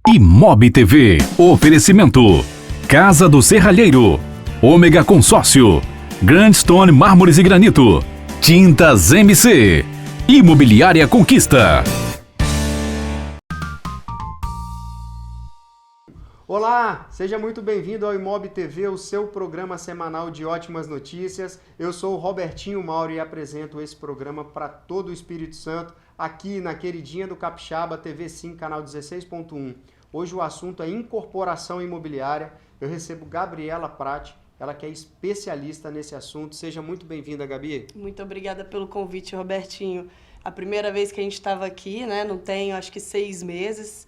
Imob TV. Oferecimento: Casa do Serralheiro, Ômega Consórcio, Grandstone Mármores e Granito, Tintas MC, Imobiliária Conquista. Olá, seja muito bem-vindo ao Imob TV, o seu programa semanal de ótimas notícias. Eu sou o Robertinho Mauro e apresento esse programa para todo o Espírito Santo, aqui na queridinha do Capixaba, TV 5, canal 16.1. Hoje o assunto é incorporação imobiliária. Eu recebo Gabriela Prati, ela que é especialista nesse assunto. Seja muito bem-vinda, Gabi. Muito obrigada pelo convite, Robertinho. A primeira vez que a gente estava aqui, né, não tem, acho que 6 meses,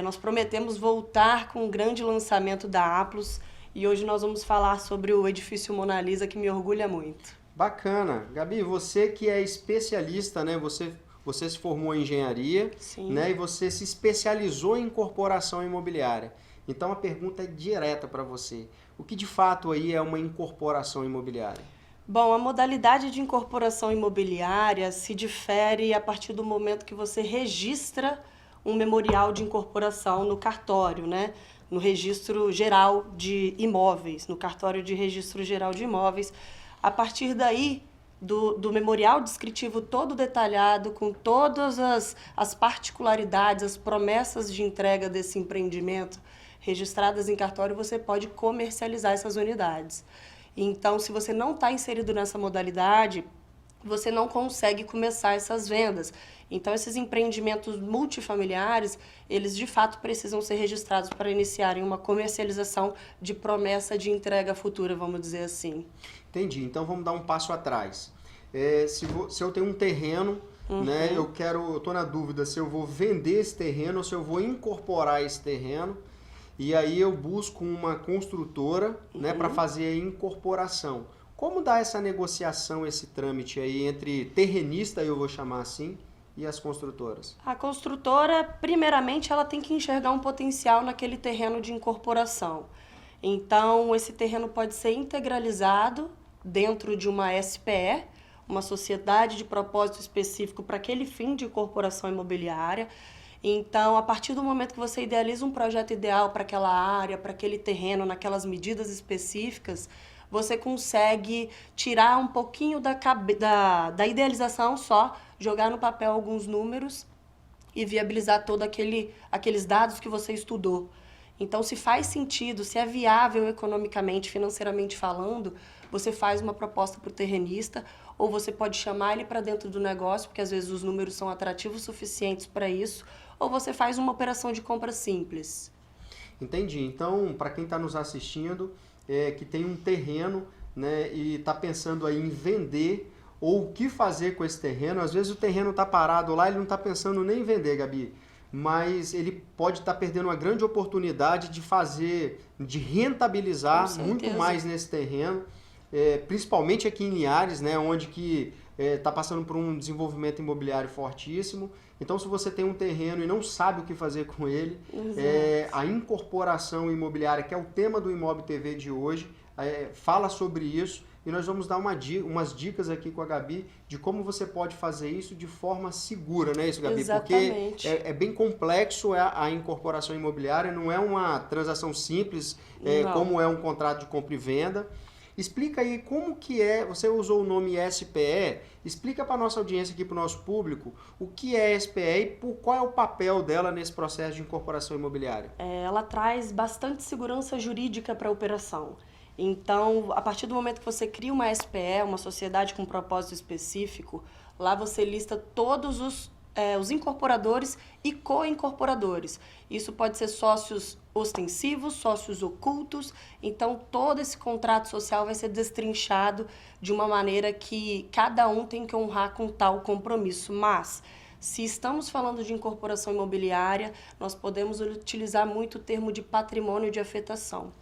nós prometemos voltar com um grande lançamento da Aplos e hoje nós vamos falar sobre o edifício Mona Lisa, que me orgulha muito. Bacana. Gabi, você que é especialista, né, você se formou em engenharia, né, e você se especializou em incorporação imobiliária. Então a pergunta é direta para você. O que de fato aí é uma incorporação imobiliária? Bom, a modalidade de incorporação imobiliária se difere a partir do momento que você registra um memorial de incorporação no cartório, né? No Registro Geral de Imóveis, no Cartório de Registro Geral de Imóveis. A partir daí, do memorial descritivo todo detalhado, com todas as particularidades, as promessas de entrega desse empreendimento registradas em cartório, você pode comercializar essas unidades. Então, se você não está inserido nessa modalidade, você não consegue começar essas vendas. Então, esses empreendimentos multifamiliares, eles de fato precisam ser registrados para iniciarem uma comercialização de promessa de entrega futura, vamos dizer assim. Entendi. Então, vamos dar um passo atrás. Se eu tenho um terreno, né, eu estou na dúvida se eu vou vender esse terreno ou se eu vou incorporar esse terreno, e aí eu busco uma construtora, né, para fazer a incorporação. Como dá essa negociação, esse trâmite aí entre terrenista, eu vou chamar assim, e as construtoras? A construtora, primeiramente, ela tem que enxergar um potencial naquele terreno de incorporação. Então, esse terreno pode ser integralizado dentro de uma SPE, uma sociedade de propósito específico para aquele fim de incorporação imobiliária. Então, a partir do momento que você idealiza um projeto ideal para aquela área, para aquele terreno, naquelas medidas específicas, você consegue tirar um pouquinho da idealização só, jogar no papel alguns números e viabilizar todos aqueles dados que você estudou. Então, se faz sentido, se é viável economicamente, financeiramente falando, você faz uma proposta para o terrenista, ou você pode chamar ele para dentro do negócio, porque às vezes os números são atrativos suficientes para isso, ou você faz uma operação de compra simples. Entendi. Então, para quem está nos assistindo, que tem um terreno, né, e está pensando aí em vender ou o que fazer com esse terreno, às vezes o terreno está parado lá, ele não está pensando nem em vender, Gabi, mas ele pode estar perdendo uma grande oportunidade de rentabilizar muito mais nesse terreno, principalmente aqui em Linhares, né, onde que está passando por um desenvolvimento imobiliário fortíssimo. Então, se você tem um terreno e não sabe o que fazer com ele, a incorporação imobiliária, que é o tema do Imob TV de hoje, fala sobre isso e nós vamos dar umas dicas aqui com a Gabi de como você pode fazer isso de forma segura, não é isso, Gabi? Exatamente. Porque é bem complexo a incorporação imobiliária, não é uma transação simples, como é um contrato de compra e venda. Explica aí como que você usou o nome SPE, explica para a nossa audiência aqui, para o nosso público, o que é SPE e qual é o papel dela nesse processo de incorporação imobiliária. Ela traz bastante segurança jurídica para a operação. Então, a partir do momento que você cria uma SPE, uma sociedade com propósito específico, lá você lista todos os incorporadores e co-incorporadores. Isso pode ser sócios ostensivos, sócios ocultos. Então, todo esse contrato social vai ser destrinchado de uma maneira que cada um tem que honrar com tal compromisso. Mas, se estamos falando de incorporação imobiliária, nós podemos utilizar muito o termo de patrimônio de afetação,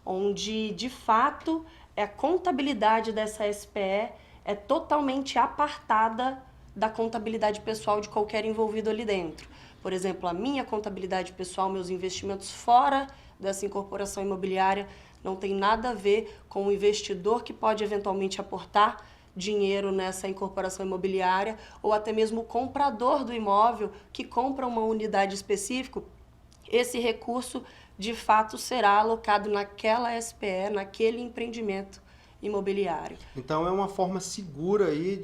onde, de fato, a contabilidade dessa SPE é totalmente apartada da contabilidade pessoal de qualquer envolvido ali dentro. Por exemplo, a minha contabilidade pessoal, meus investimentos fora dessa incorporação imobiliária, não tem nada a ver com o investidor que pode eventualmente aportar dinheiro nessa incorporação imobiliária, ou até mesmo o comprador do imóvel que compra uma unidade específica esse recurso de fato será alocado naquela SPE, naquele empreendimento imobiliário. Então é uma forma segura aí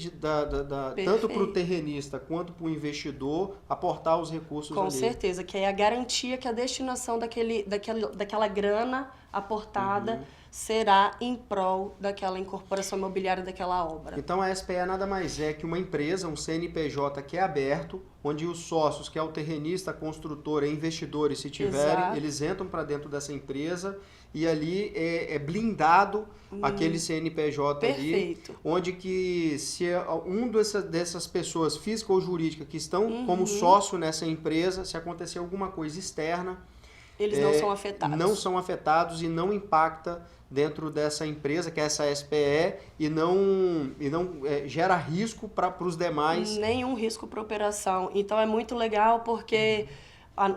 tanto para o terrenista quanto para o investidor aportar os recursos Com ali. certeza, que é a garantia que a destinação daquela grana aportada será em prol daquela incorporação imobiliária daquela obra. Então a SPE nada mais é que uma empresa, um CNPJ que é aberto, onde os sócios, que é o terrenista, a construtora, investidores, se tiverem, Exato. eles entram para dentro dessa empresa e ali é blindado aquele CNPJ Perfeito. ali, onde que se dessas pessoas, física ou jurídica, que estão como sócio nessa empresa, se acontecer alguma coisa externa, eles não são afetados. Não são afetados e não impacta dentro dessa empresa, que é essa SPE, e não gera risco para os demais. Nenhum risco para operação. Então é muito legal porque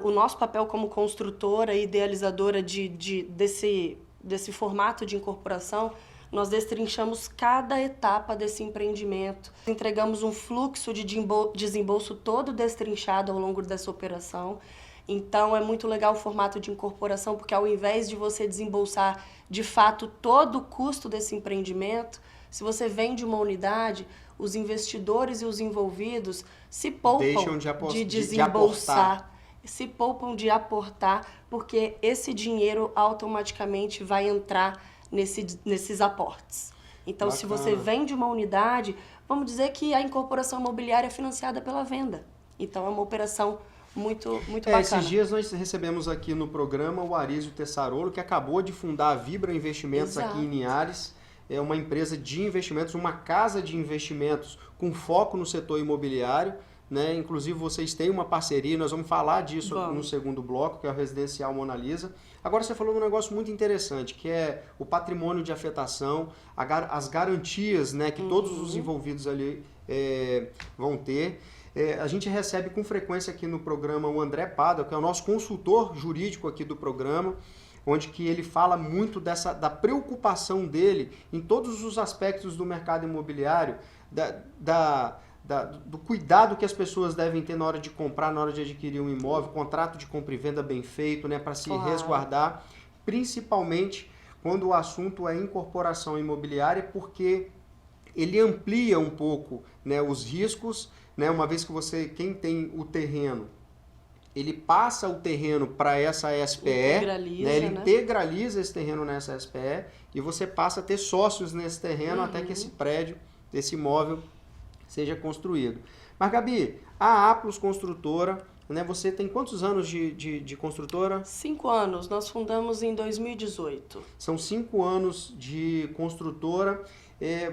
o nosso papel como construtora e idealizadora desse formato de incorporação, nós destrinchamos cada etapa desse empreendimento. Entregamos um fluxo de desembolso todo destrinchado ao longo dessa operação. Então é muito legal o formato de incorporação, porque ao invés de você desembolsar de fato todo o custo desse empreendimento, se você vende uma unidade, os investidores e os envolvidos se poupam de desembolsar, se poupam de aportar, porque esse dinheiro automaticamente vai entrar nesses aportes. Então, Bacana. Se você vende uma unidade, vamos dizer que a incorporação imobiliária é financiada pela venda. Então, é uma operação muito bacana. Esses dias nós recebemos aqui no programa o Arísio Tessarolo, que acabou de fundar a Vibra Investimentos aqui em Linhares. É uma empresa de investimentos, uma casa de investimentos com foco no setor imobiliário, né? Inclusive vocês têm uma parceria, nós vamos falar disso no segundo bloco, que é o Residencial Mona Lisa. Agora você falou de um negócio muito interessante, que é o patrimônio de afetação, as garantias, né, que todos os envolvidos ali vão ter. A gente recebe com frequência aqui no programa o André Pádua, que é o nosso consultor jurídico aqui do programa, onde que ele fala muito da preocupação dele em todos os aspectos do mercado imobiliário, do cuidado que as pessoas devem ter na hora de comprar, na hora de adquirir um imóvel, contrato de compra e venda bem feito, né, para se resguardar, principalmente quando o assunto é incorporação imobiliária, porque ele amplia um pouco, né, os riscos, né, uma vez que quem tem o terreno, ele passa o terreno para essa SPE, ele integraliza esse terreno nessa SPE e você passa a ter sócios nesse terreno até que esse prédio, esse imóvel, seja construído. Mas, Gabi, a Aplos Construtora, né, você tem quantos anos de construtora? 5 anos, nós fundamos em 2018. São 5 anos de construtora.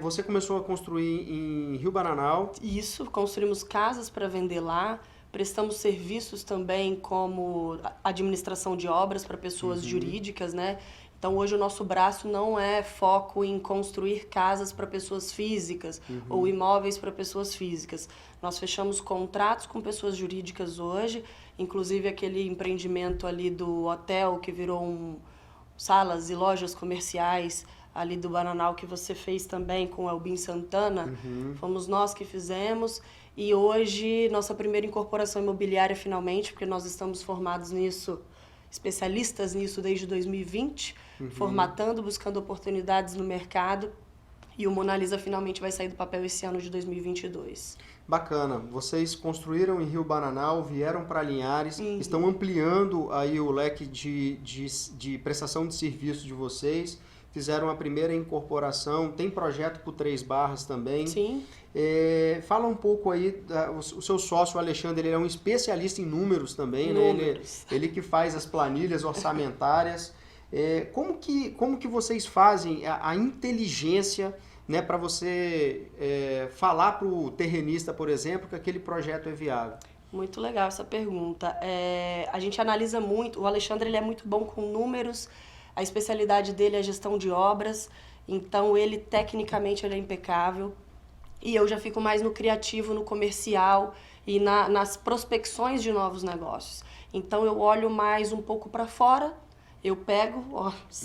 Você começou a construir em Rio Bananal. Isso, construímos casas para vender lá, prestamos serviços também como administração de obras para pessoas jurídicas, né? Então hoje o nosso braço não é foco em construir casas para pessoas físicas ou imóveis para pessoas físicas. Nós fechamos contratos com pessoas jurídicas hoje, inclusive aquele empreendimento ali do hotel que virou salas e lojas comerciais ali do Bananal que você fez também com o Elbin Santana. Fomos nós que fizemos. E hoje, nossa primeira incorporação imobiliária finalmente, porque nós estamos formados nisso, especialistas nisso desde 2020, formatando, buscando oportunidades no mercado. E o Mona Lisa finalmente vai sair do papel esse ano de 2022. Bacana. Vocês construíram em Rio Bananal, vieram para Linhares, estão ampliando aí o leque de prestação de serviço de vocês. Fizeram a primeira incorporação, tem projeto por 3 Barras também. Sim. Fala um pouco aí, o seu sócio, o Alexandre, ele é um especialista em números também, né? Ele que faz as planilhas orçamentárias. Como que vocês fazem a inteligência, né, para você falar para o terrenista, por exemplo, que aquele projeto é viável? Muito legal essa pergunta. A gente analisa muito, o Alexandre ele é muito bom com números. A especialidade dele é a gestão de obras, então ele tecnicamente ele é impecável. E eu já fico mais no criativo, no comercial e nas prospecções de novos negócios. Então eu olho mais um pouco para fora, eu pego,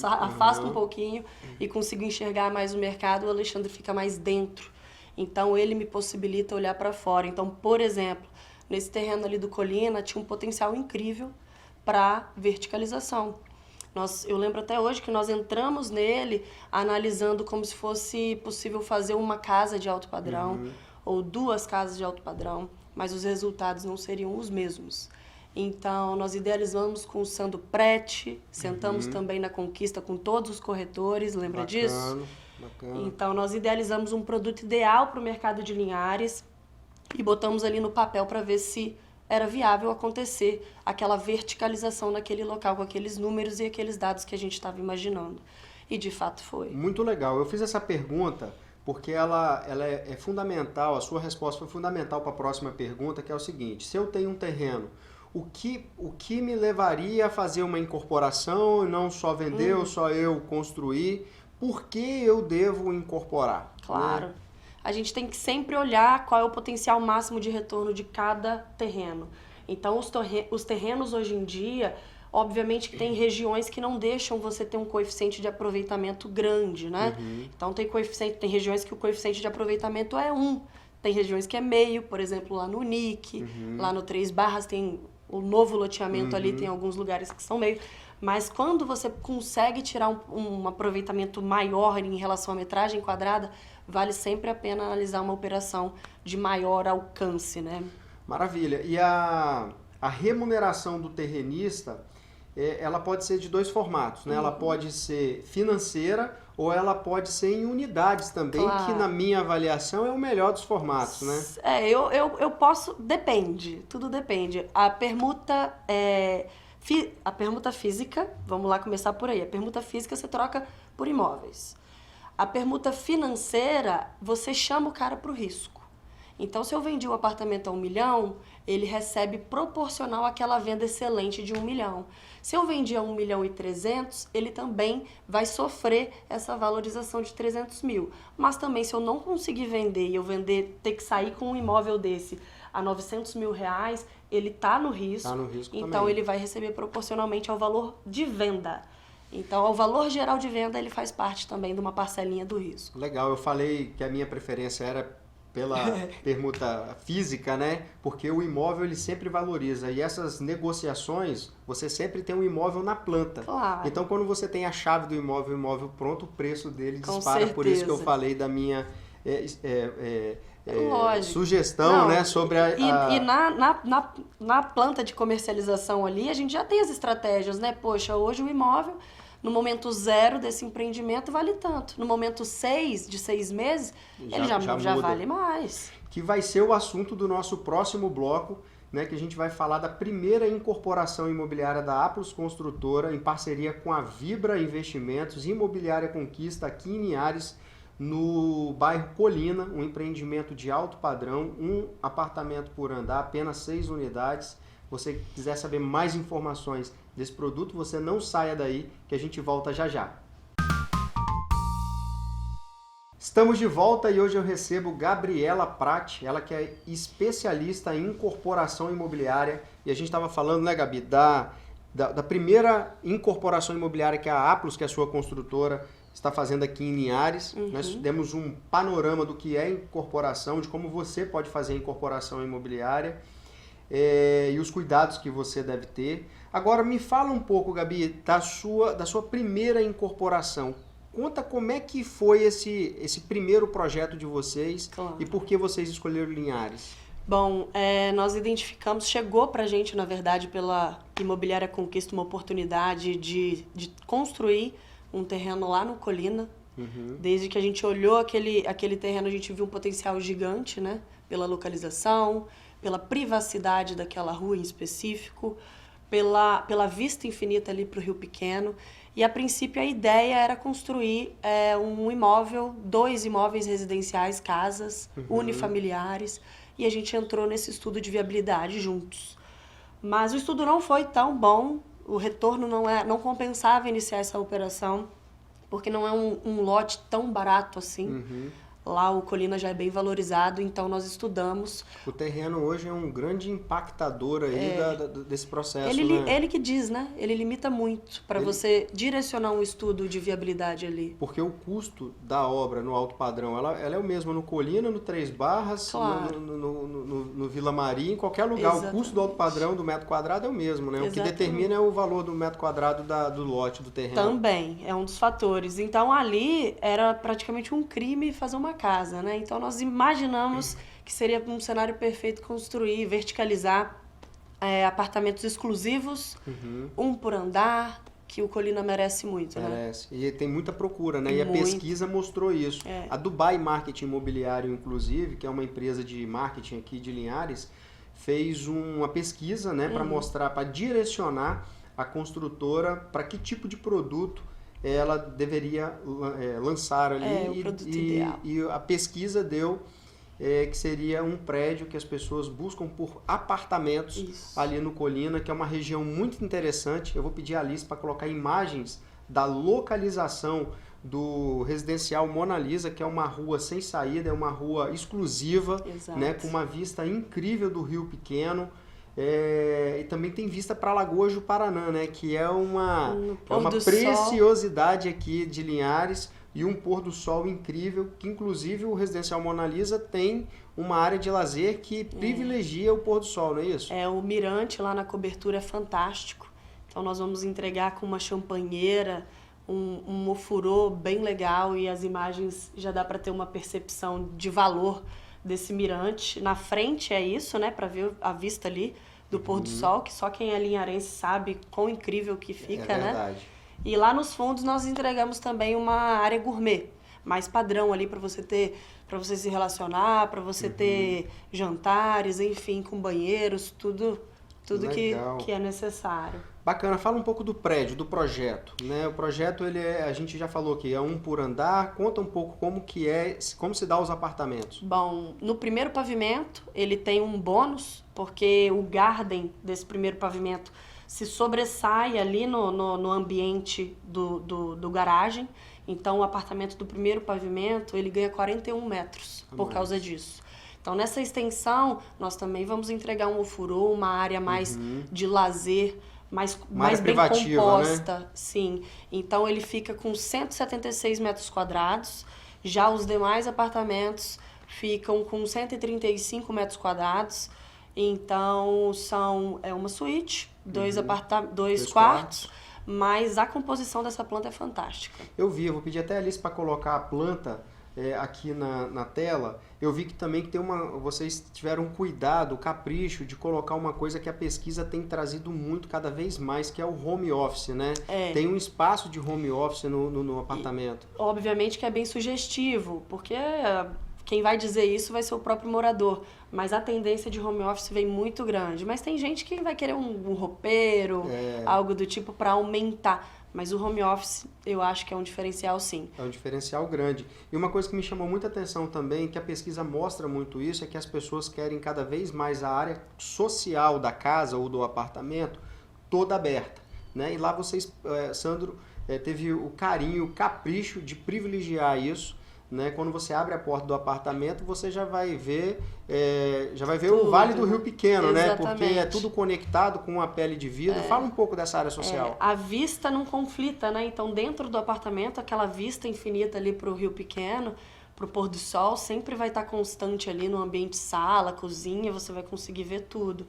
afasto um pouquinho e consigo enxergar mais o mercado, o Alexandre fica mais dentro. Então ele me possibilita olhar para fora. Então, por exemplo, nesse terreno ali do Colina tinha um potencial incrível para verticalização. Eu lembro até hoje que nós entramos nele analisando como se fosse possível fazer uma casa de alto padrão ou 2 casas de alto padrão, mas os resultados não seriam os mesmos. Então, nós idealizamos com o Sandro Prete, sentamos também na conquista com todos os corretores, lembra disso? Bacana. Então, nós idealizamos um produto ideal para o mercado de Linhares e botamos ali no papel para ver se era viável acontecer aquela verticalização naquele local, com aqueles números e aqueles dados que a gente estava imaginando. E, de fato, foi. Muito legal. Eu fiz essa pergunta porque ela é fundamental, a sua resposta foi fundamental para a próxima pergunta, que é o seguinte: se eu tenho um terreno, o que me levaria a fazer uma incorporação e não só vender ou só eu construir? Por que eu devo incorporar? Claro. A gente tem que sempre olhar qual é o potencial máximo de retorno de cada terreno. Então, os terrenos hoje em dia, obviamente que tem regiões que não deixam você ter um coeficiente de aproveitamento grande, né? Então, tem regiões que o coeficiente de aproveitamento é 1. Tem regiões que é meio, por exemplo, lá no Unic, lá no Três Barras tem o novo loteamento ali, tem alguns lugares que são meio. Mas quando você consegue tirar um aproveitamento maior em relação à metragem quadrada, vale sempre a pena analisar uma operação de maior alcance, né? Maravilha. E a remuneração do terrenista, ela pode ser de 2 formatos, né? Ela pode ser financeira ou ela pode ser em unidades também, Claro. que na minha avaliação é o melhor dos formatos, né? Eu posso... Depende, tudo depende. A permuta física, vamos lá começar por aí. A permuta física você troca por imóveis. A permuta financeira, você chama o cara para o risco. Então, se eu vendi o apartamento a 1 milhão, ele recebe proporcional àquela venda excelente de 1 milhão. Se eu vendi a 1.300.000, ele também vai sofrer essa valorização de 300 mil. Mas também, se eu não conseguir vender e eu ter que sair com um imóvel desse a 900 mil reais, ele está no risco. Tá no risco então, também. ele vai receber proporcionalmente ao valor de venda. Então, ao valor geral de venda, ele faz parte também de uma parcelinha do risco. Legal, eu falei que a minha preferência era pela permuta física, né? Porque o imóvel ele sempre valoriza e essas negociações, você sempre tem um imóvel na planta. Claro. Então, quando você tem a chave do imóvel, o imóvel pronto, o preço dele Com dispara. Por isso que eu certeza. falei da minha Lógico. sugestão, Não, né? Sobre E na planta de comercialização ali, a gente já tem as estratégias, né? Poxa, hoje o imóvel, no momento 0 desse empreendimento, vale tanto. No momento 6, de 6 meses, ele já muda. vale mais. Que vai ser o assunto do nosso próximo bloco, né, que a gente vai falar da primeira incorporação imobiliária da Aplos Construtora, em parceria com a Vibra Investimentos, Imobiliária Conquista, aqui em Linhares, no bairro Colina, um empreendimento de alto padrão, um apartamento por andar, apenas 6 unidades. Se você quiser saber mais informações desse produto, você não saia daí, que a gente volta já já. Estamos de volta e hoje eu recebo Gabriela Prati, ela que é especialista em incorporação imobiliária. E a gente estava falando, né, Gabi, da primeira incorporação imobiliária que a Aplos, que é a sua construtora, está fazendo aqui em Linhares. Nós demos um panorama do que é incorporação, de como você pode fazer a incorporação imobiliária e os cuidados que você deve ter. Agora, me fala um pouco, Gabi, da sua primeira incorporação. Conta como é que foi esse primeiro projeto de vocês. Claro. E por que vocês escolheram Linhares. Bom, nós identificamos, chegou pra gente, na verdade, pela Imobiliária Conquista, uma oportunidade de construir um terreno lá no Colina. Desde que a gente olhou aquele terreno, a gente viu um potencial gigante, né? Pela localização, pela privacidade daquela rua em específico, pela vista infinita ali para o Rio Pequeno. E, a princípio, a ideia era construir um imóvel, 2 imóveis residenciais, casas, unifamiliares, e a gente entrou nesse estudo de viabilidade juntos. Mas o estudo não foi tão bom, o retorno não compensava iniciar essa operação, porque não é um lote tão barato assim. Lá o Colina já é bem valorizado, então nós estudamos. O terreno hoje é um grande impactador aí desse processo, né? Ele que diz, né? Ele limita muito para você direcionar um estudo de viabilidade ali. Porque o custo da obra no alto padrão, ela é o mesmo no Colina, no Três Barras, claro. no Vila Maria, em qualquer lugar. Exatamente. O custo do alto padrão do metro quadrado é o mesmo, né? Exatamente. O que determina é o valor do metro quadrado do lote, do terreno. Também, é um dos fatores. Então ali era praticamente um crime fazer uma casa, né? Então nós imaginamos que seria um cenário perfeito construir, verticalizar apartamentos exclusivos, um por andar, que o Colina merece muito, merece. Né? E tem muita procura, né? E a muito. pesquisa mostrou isso. A Dubai Marketing Imobiliário, inclusive, que é uma empresa de marketing aqui de Linhares, fez uma pesquisa, né, para mostrar, para direcionar a construtora para que tipo de produto ela deveria lançar ali. O produto ideal. E a pesquisa deu que seria um prédio que as pessoas buscam por apartamentos ali no Colina, que é uma região muito interessante. Eu vou pedir a Alice para colocar imagens da localização do residencial Mona Lisa, que é uma rua sem saída, é uma rua exclusiva, né, com uma vista incrível do Rio Pequeno. E também tem vista para a Lagoa do Paraná, né, que é uma preciosidade aqui de Linhares e um pôr do sol incrível, que inclusive o residencial Mona Lisa tem uma área de lazer que privilegia o pôr do sol, não é isso? O mirante lá na cobertura é fantástico, então nós vamos entregar com uma champanheira, um ofurô bem legal, e as imagens já dá para ter uma percepção de valor desse mirante. Na frente é isso, né, para ver a vista ali do pôr do sol, que só quem é linharense sabe quão incrível que fica, né? Verdade. E lá nos fundos nós entregamos também uma área gourmet, mais padrão ali para você ter, para você se relacionar, para você ter jantares, enfim, com banheiros, tudo que é necessário. Bacana, fala um pouco do prédio, do projeto, né? O projeto, a gente já falou que é um por andar. Conta um pouco como se dá os apartamentos. Bom, no primeiro pavimento ele tem um bônus, porque o garden desse primeiro pavimento se sobressai ali no ambiente do garagem. Então o apartamento do primeiro pavimento ele ganha 41 metros por causa disso. Então nessa extensão nós também vamos entregar um ofurô, uma área mais de lazer, mais bem composta, né? Sim. Então ele fica com 176 metros quadrados, já os demais apartamentos ficam com 135 metros quadrados. Então são uma suíte, dois quartos, mas a composição dessa planta é fantástica. Eu vou pedir até a Alice para colocar a planta aqui na tela. Eu vi que também que vocês tiveram um cuidado, capricho de colocar uma coisa que a pesquisa tem trazido muito, cada vez mais, que é o home office, né? Tem um espaço de home office no apartamento. E, obviamente que é bem sugestivo, porque quem vai dizer isso vai ser o próprio morador, mas a tendência de home office vem muito grande. Mas tem gente que vai querer um roupeiro, algo do tipo para aumentar. Mas o home office eu acho que é um diferencial, sim. É um diferencial grande. E uma coisa que me chamou muita atenção também, que a pesquisa mostra muito isso, é que as pessoas querem cada vez mais a área social da casa ou do apartamento toda aberta, né? E lá vocês, Sandro, teve o carinho, o capricho de privilegiar isso, né? Quando você abre a porta do apartamento, você já vai ver o Vale do Rio Pequeno, né? Porque é tudo conectado com a pele de vidro. Fala um pouco dessa área social. A vista não conflita, né? Então, dentro do apartamento, aquela vista infinita ali para o Rio Pequeno, para o pôr do sol, sempre vai estar constante ali no ambiente sala, cozinha, você vai conseguir ver tudo.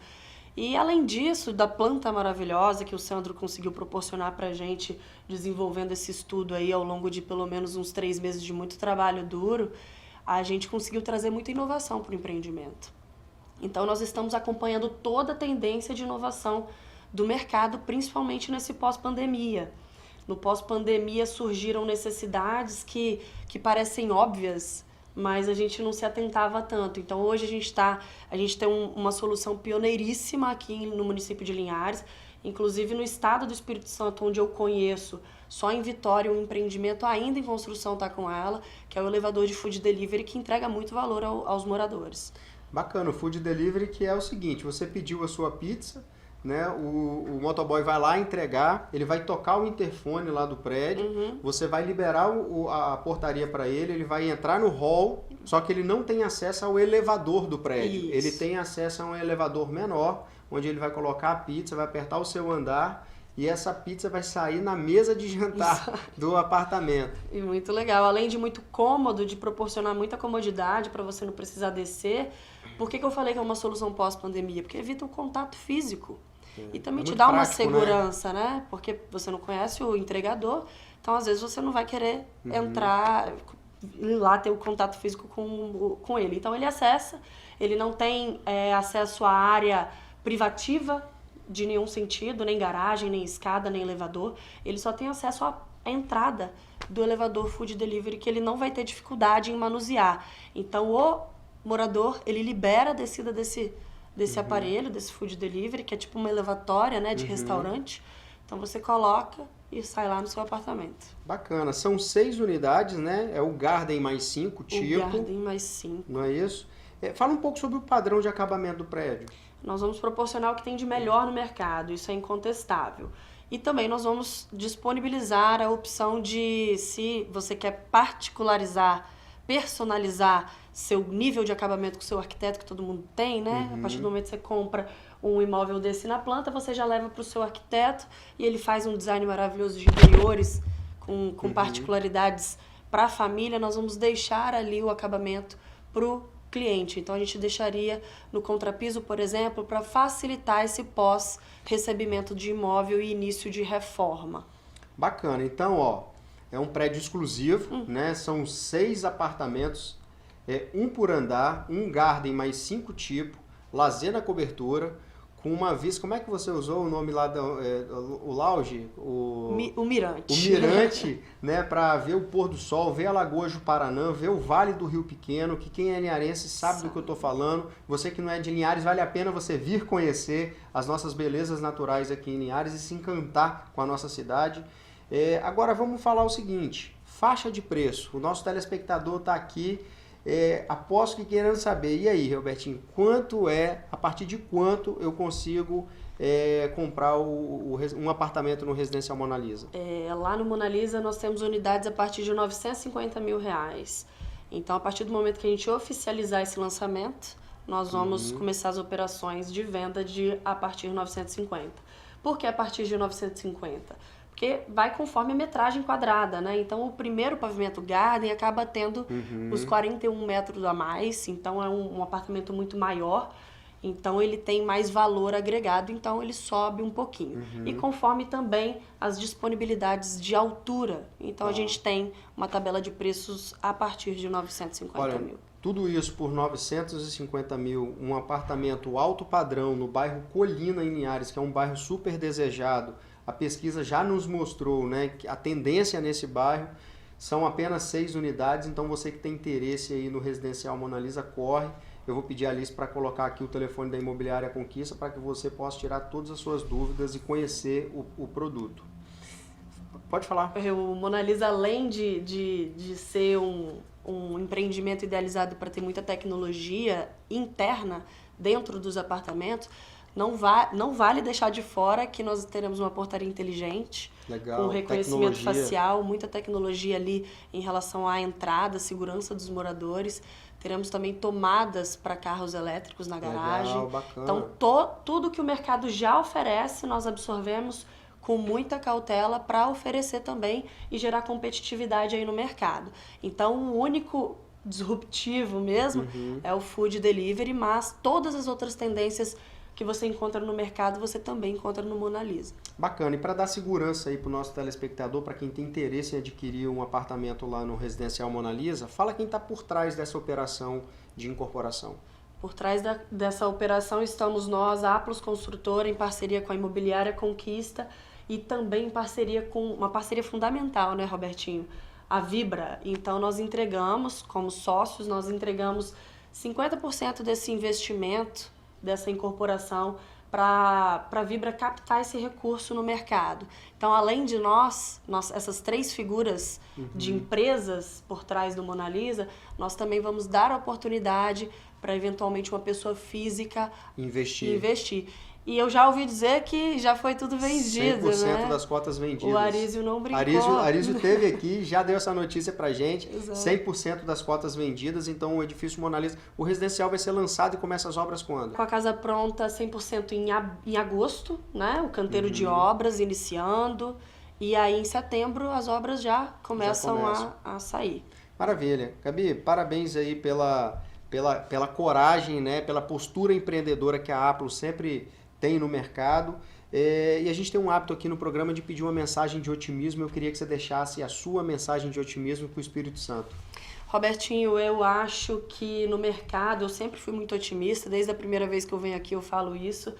E além disso, da planta maravilhosa que o Sandro conseguiu proporcionar para a gente, desenvolvendo esse estudo aí ao longo de pelo menos uns 3 meses de muito trabalho duro, a gente conseguiu trazer muita inovação para o empreendimento. Então nós estamos acompanhando toda a tendência de inovação do mercado, principalmente nesse pós-pandemia. No pós-pandemia surgiram necessidades que parecem óbvias, mas a gente não se atentava tanto. Então hoje a gente tem uma solução pioneiríssima aqui no município de Linhares, inclusive no estado do Espírito Santo, onde eu conheço, só em Vitória um empreendimento ainda em construção está com ela, que é o elevador de food delivery, que entrega muito valor aos moradores. Bacana, o food delivery, que é o seguinte: você pediu a sua pizza, né? O motoboy vai lá entregar, ele vai tocar o interfone lá do prédio, você vai liberar a portaria para ele vai entrar no hall, só que ele não tem acesso ao elevador do prédio. Isso. Ele tem acesso a um elevador menor, onde ele vai colocar a pizza, vai apertar o seu andar e essa pizza vai sair na mesa de jantar do apartamento. E muito legal. Além de muito cômodo, de proporcionar muita comodidade para você não precisar descer. Por que eu falei que é uma solução pós-pandemia? Porque evita o contato físico. E também te muito dá uma prático, segurança, né? Porque você não conhece o entregador, então às vezes você não vai querer entrar ir lá ter o contato físico com ele. Então ele acessa, ele não tem acesso à área privativa de nenhum sentido, nem garagem, nem escada, nem elevador. Ele só tem acesso à entrada do elevador food delivery, que ele não vai ter dificuldade em manusear. Então o morador, ele libera a descida desse aparelho, desse food delivery, que é tipo uma elevatória, né, de restaurante. Então você coloca e sai lá no seu apartamento. Bacana. São 6 unidades, né? É o Garden mais 5 tipo. O Garden mais 5. Não é isso? Fala um pouco sobre o padrão de acabamento do prédio. Nós vamos proporcionar o que tem de melhor no mercado, isso é incontestável. E também nós vamos disponibilizar a opção de, se você quer particularizar, personalizar seu nível de acabamento com o seu arquiteto, que todo mundo tem, né? A partir do momento que você compra um imóvel desse na planta, você já leva para o seu arquiteto e ele faz um design maravilhoso de interiores com particularidades para a família. Nós vamos deixar ali o acabamento para o cliente. Então a gente deixaria no contrapiso, por exemplo, para facilitar esse pós-recebimento de imóvel e início de reforma. Bacana. Então, ó, é um prédio exclusivo, né? São 6 apartamentos, um por andar, um garden mais 5 tipo, lazer na cobertura, com uma vista. Como é que você usou o nome lá o lounge? O Mirante. O Mirante, né, para ver o pôr do sol, ver a Lagoa Juparanã, ver o Vale do Rio Pequeno, que quem é linharense sabe do que eu estou falando. Você que não é de Linhares, vale a pena você vir conhecer as nossas belezas naturais aqui em Linhares e se encantar com a nossa cidade. Agora vamos falar o seguinte, faixa de preço. O nosso telespectador está aqui, aposto que querendo saber. E aí, Robertinho, a partir de quanto eu consigo comprar um apartamento no Residencial Mona Lisa? Lá no Mona Lisa nós temos unidades a partir de R$950 mil. Então, a partir do momento que a gente oficializar esse lançamento, nós vamos começar as operações de venda a partir de 950. Por que a partir de 950? Porque vai conforme a metragem quadrada, né? Então, o primeiro pavimento Garden acaba tendo os 41 metros a mais, então é um apartamento muito maior, então ele tem mais valor agregado, então ele sobe um pouquinho. E conforme também as disponibilidades de altura, então a gente tem uma tabela de preços a partir de 950 mil. Tudo isso por 950 mil, um apartamento alto padrão no bairro Colina, em Linhares, que é um bairro super desejado. A pesquisa já nos mostrou, né, que a tendência nesse bairro são apenas 6 unidades, então você que tem interesse aí no Residencial Mona Lisa, corre. Eu vou pedir a Alice para colocar aqui o telefone da Imobiliária Conquista para que você possa tirar todas as suas dúvidas e conhecer o produto. Pode falar. O Mona Lisa, além de ser um empreendimento idealizado para ter muita tecnologia interna dentro dos apartamentos, não vale deixar de fora que nós teremos uma portaria inteligente, legal, com reconhecimento facial, muita tecnologia ali em relação à entrada, segurança dos moradores. Teremos também tomadas para carros elétricos na garagem. Legal, bacana. Então, tudo que o mercado já oferece, nós absorvemos com muita cautela para oferecer também e gerar competitividade aí no mercado. Então, o único disruptivo mesmo é o food delivery, mas todas as outras tendências que você encontra no mercado, você também encontra no Mona Lisa. Bacana. E para dar segurança aí para o nosso telespectador, para quem tem interesse em adquirir um apartamento lá no Residencial Mona Lisa, fala quem está por trás dessa operação de incorporação. Por trás dessa operação estamos nós, a Aplos Construtora, em parceria com a Imobiliária Conquista e também em parceria com uma parceria fundamental, né, Robertinho? A Vibra. Então, nós entregamos, como sócios, nós entregamos 50% desse investimento, dessa incorporação, para a Vibra captar esse recurso no mercado. Então, além de nós essas 3 figuras de empresas por trás do Mona Lisa, nós também vamos dar a oportunidade para, eventualmente, uma pessoa física investir. E eu já ouvi dizer que já foi tudo vendido, 100% né? das cotas vendidas. O Arísio não brincou. Arísio teve aqui, já deu essa notícia pra gente. Exato. 100% das cotas vendidas, então o edifício Mona Lisa, o residencial vai ser lançado e começa as obras quando? Com a casa pronta 100% em agosto, né? O canteiro de obras iniciando. E aí em setembro as obras já começam. A sair. Maravilha. Gabi, parabéns aí pela coragem, né? Pela postura empreendedora que a Aplo sempre tem no mercado. E a gente tem um hábito aqui no programa de pedir uma mensagem de otimismo. Eu queria que você deixasse a sua mensagem de otimismo para o Espírito Santo. Robertinho, eu acho que no mercado, eu sempre fui muito otimista, desde a primeira vez que eu venho aqui eu falo isso.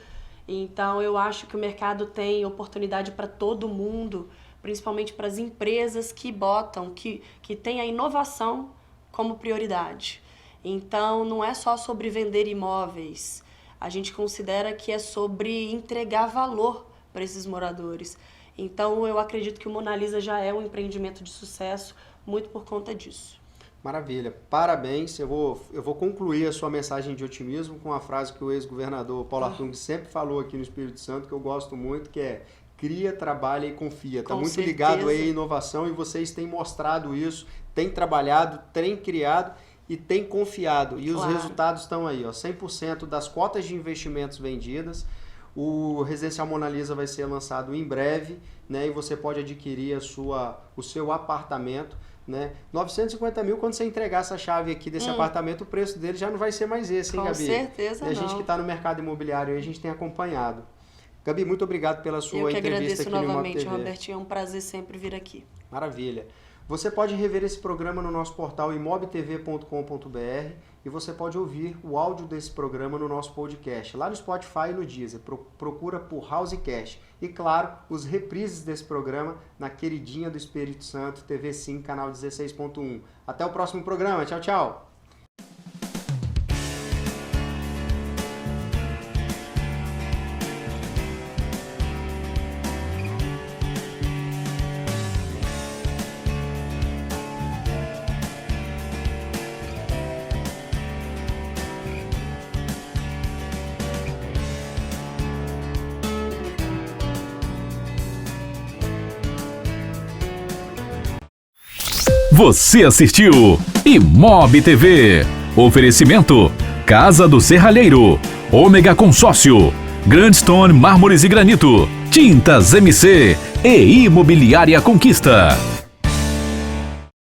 Então eu acho que o mercado tem oportunidade para todo mundo, principalmente para as empresas que botam, que têm a inovação como prioridade. Então não é só sobre vender imóveis. A gente considera que é sobre entregar valor para esses moradores. Então, eu acredito que o Mona Lisa já é um empreendimento de sucesso, muito por conta disso. Maravilha, parabéns. Eu vou concluir a sua mensagem de otimismo com uma frase que o ex-governador Paulo Artung sempre falou aqui no Espírito Santo, que eu gosto muito, que é: cria, trabalha e confia. Está muito ligado aí à inovação e vocês têm mostrado isso, têm trabalhado, têm criado e tem confiado. E os resultados estão aí, ó, 100% das cotas de investimentos vendidas. O Residencial Mona Lisa vai ser lançado em breve, né? E você pode adquirir o seu apartamento, né? 950 mil, quando você entregar essa chave aqui desse apartamento, o preço dele já não vai ser mais esse, hein, Gabi? Com certeza não. E a gente que está no mercado imobiliário aí, a gente tem acompanhado. Gabi, muito obrigado pela sua entrevista aqui no Imob TV. Eu que agradeço novamente, Robertinho, é um prazer sempre vir aqui. Maravilha. Você pode rever esse programa no nosso portal imobtv.com.br e você pode ouvir o áudio desse programa no nosso podcast, lá no Spotify e no Deezer. Procura por Housecast. E, claro, os reprises desse programa na queridinha do Espírito Santo, TV 5, canal 16.1. Até o próximo programa. Tchau, tchau. Você assistiu Imob TV. Oferecimento: Casa do Serralheiro, Ômega Consórcio, Grand Stone Mármores e Granito, Tintas MC e Imobiliária Conquista.